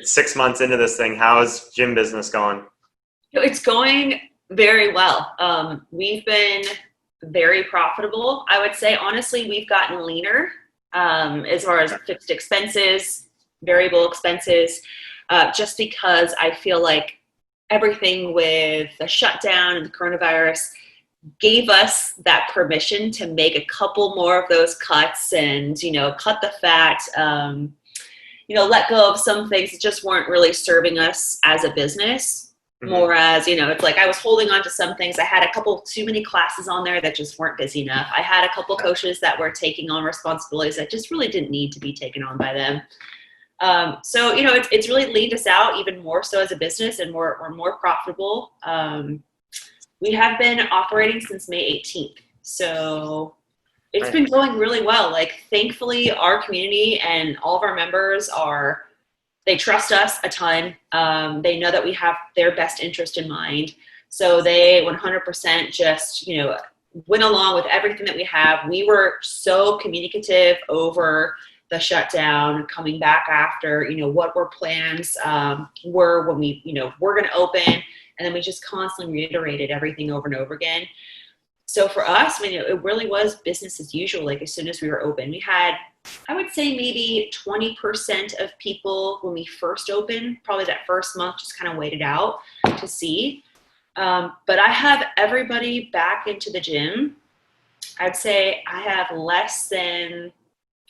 6 months into this thing. How's gym business going? It's going very well. We've been very profitable. I would say, honestly, we've gotten leaner as far as fixed expenses, variable expenses, just because I feel like everything with the shutdown and the coronavirus gave us that permission to make a couple more of those cuts and, cut the fat, let go of some things that just weren't really serving us as a business. More as, it's like I was holding on to some things. I had a couple too many classes on there that just weren't busy enough. I had a couple coaches that were taking on responsibilities that just really didn't need to be taken on by them. So, it's really leaned us out even more so as a business, and we're more profitable. We have been operating since May 18th. So it's been going really well. Like, thankfully, our community and all of our members they trust us a ton. They know that we have their best interest in mind. So they 100% just, went along with everything that we have. We were so communicative over the shutdown, coming back after, what our plans were when we're going to open. And then we just constantly reiterated everything over and over again. So for us, it really was business as usual. Like, as soon as we were open, we had, I would say, maybe 20% of people when we first opened, probably that first month, just kind of waited out to see. But I have everybody back into the gym. I'd say I have less than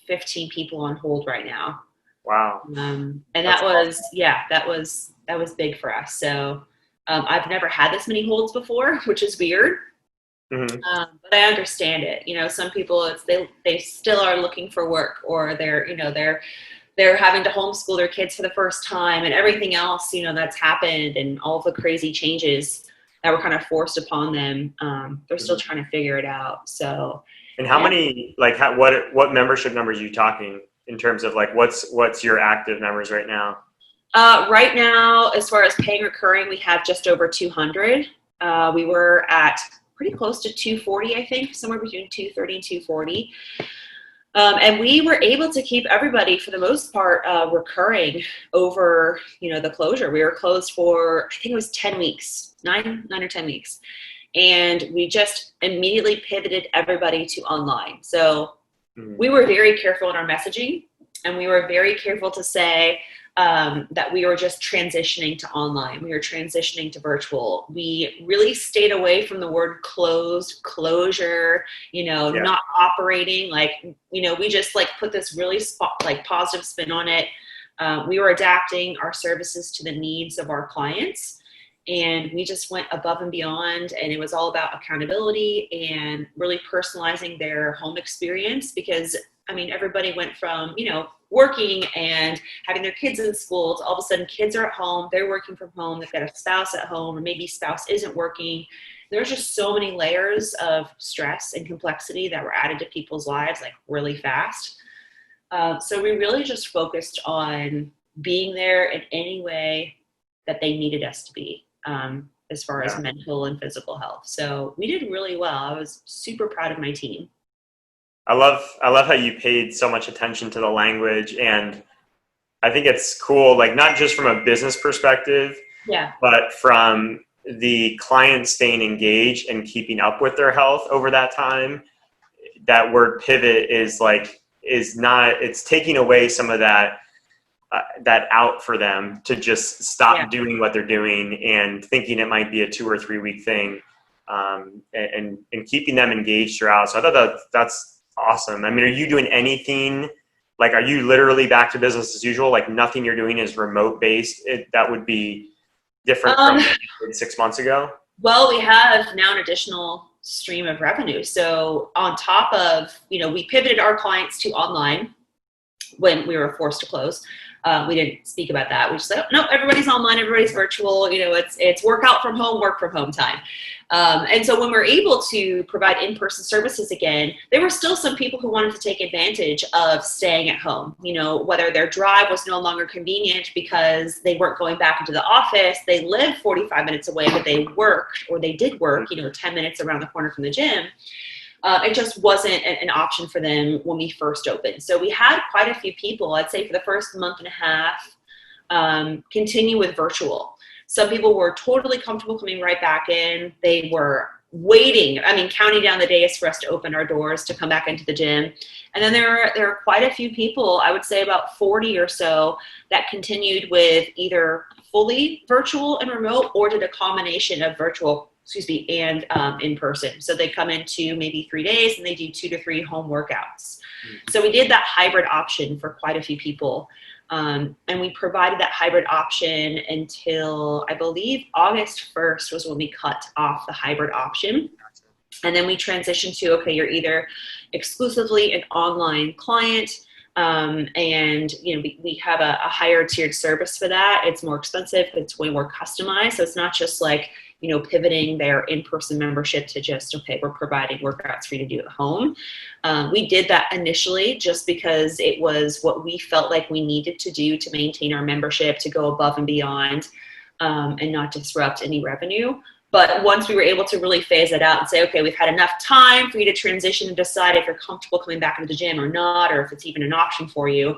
15 people on hold right now. Wow. And that was big for us. So I've never had this many holds before, which is weird. But I understand it. Some people, they still are looking for work, or they're having to homeschool their kids for the first time, and everything else, that's happened, and all the crazy changes that were kind of forced upon them. They're still trying to figure it out. So. And how many, what membership numbers are you talking in terms of what's your active members right now? Right now, as far as paying recurring, we have just over 200. We were at pretty close to 240, I think, somewhere between 230 and 240. And we were able to keep everybody, for the most part, recurring over, the closure. We were closed for, I think it was 10 weeks, 9 or 10 weeks. And we just immediately pivoted everybody to online. So we were very careful in our messaging, and we were very careful to say that we were just transitioning to online. We were transitioning to virtual. We really stayed away from the word closure, not operating. We just put this really positive spin on it. We were adapting our services to the needs of our clients. And we just went above and beyond, and it was all about accountability and really personalizing their home experience, because everybody went from, working and having their kids in school to all of a sudden kids are at home, they're working from home, they've got a spouse at home, or maybe spouse isn't working. There's just so many layers of stress and complexity that were added to people's lives really fast. So we really just focused on being there in any way that they needed us to be, as far as mental and physical health. So we did really well. I was super proud of my team. I love how you paid so much attention to the language, and I think it's cool, not just from a business perspective, but from the client staying engaged and keeping up with their health over that time. That word pivot it's taking away some of that out for them to just stop doing what they're doing and thinking it might be a 2 or 3 week thing, and keeping them engaged throughout. So I thought that's awesome. Are you doing anything, are you literally back to business as usual? Nothing you're doing is remote based? That would be different from 6 months ago? Well, we have now an additional stream of revenue. So on top of, we pivoted our clients to online when we were forced to close. We didn't speak about that. We just said, no, everybody's online, everybody's virtual. It's work from home time. And so when we're able to provide in-person services again, there were still some people who wanted to take advantage of staying at home, whether their drive was no longer convenient because they weren't going back into the office. They lived 45 minutes away, but they worked, or they did work, 10 minutes around the corner from the gym. It just wasn't an option for them when we first opened. So we had quite a few people, I'd say for the first month and a half, continue with virtual. Some people were totally comfortable coming right back in. They were waiting, counting down the days for us to open our doors to come back into the gym. And then there are quite a few people, I would say about 40 or so, that continued with either fully virtual and remote, or did a combination of virtual, and in person. So they come into maybe 3 days and they do 2 to 3 home workouts. So we did that hybrid option for quite a few people. And we provided that hybrid option until, I believe, August 1st was when we cut off the hybrid option. And then we transitioned to, okay, you're either exclusively an online client, and we have a higher tiered service for that. It's more expensive, but it's way more customized. So it's not just like, pivoting their in-person membership to just, okay, we're providing workouts for you to do at home. We did that initially just because it was what we felt like we needed to do to maintain our membership, to go above and beyond, and not disrupt any revenue. But once we were able to really phase it out and say, okay, we've had enough time for you to transition and decide if you're comfortable coming back into the gym or not, or if it's even an option for you.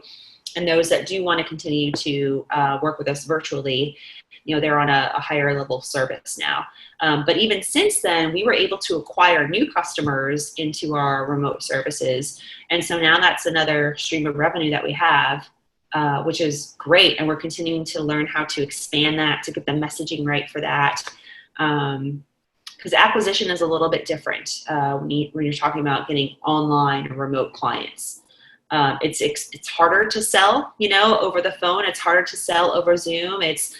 And those that do want to continue to work with us virtually, they're on a higher level of service now. But even since then, we were able to acquire new customers into our remote services. And so now that's another stream of revenue that we have, which is great. And we're continuing to learn how to expand that, to get the messaging right for that. Because acquisition is a little bit different when you're talking about getting online or remote clients. It's harder to sell, over the phone. It's harder to sell over Zoom. It's,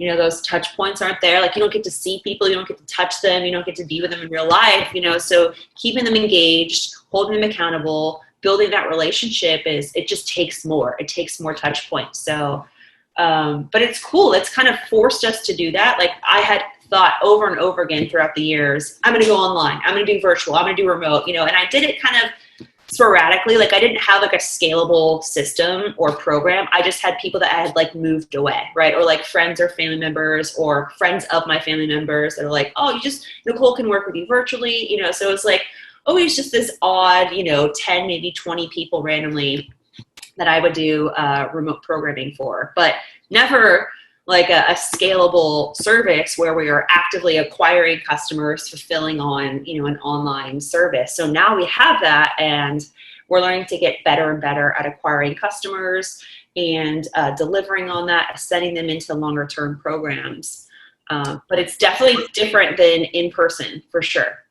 those touch points aren't there. Like, you don't get to see people, you don't get to touch them, you don't get to be with them in real life, so keeping them engaged, holding them accountable, building that relationship it just takes more. It takes more touch points. So, but it's cool. It's kind of forced us to do that. Like, I had thought over and over again throughout the years, I'm going to go online, I'm going to do virtual, I'm going to do remote, and I did it kind of sporadically. Like, I didn't have like a scalable system or program. I just had people that had like moved away, right? Or like friends or family members or friends of my family members that are like, oh, Nicole can work with you virtually, so it was like always just this odd, 10, maybe 20 people randomly that I would do remote programming for, but never like a scalable service where we are actively acquiring customers, fulfilling on, an online service. So now we have that, and we're learning to get better and better at acquiring customers and delivering on that, sending them into longer term programs. But it's definitely different than in person, for sure.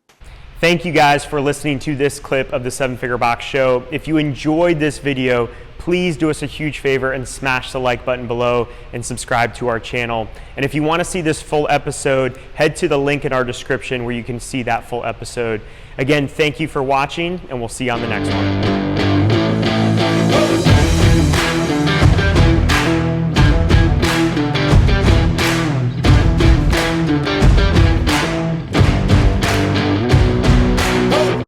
Thank you guys for listening to this clip of the 7 Figure Box Show. If you enjoyed this video, please do us a huge favor and smash the like button below and subscribe to our channel. And if you want to see this full episode, head to the link in our description where you can see that full episode. Again, thank you for watching, and we'll see you on the next one.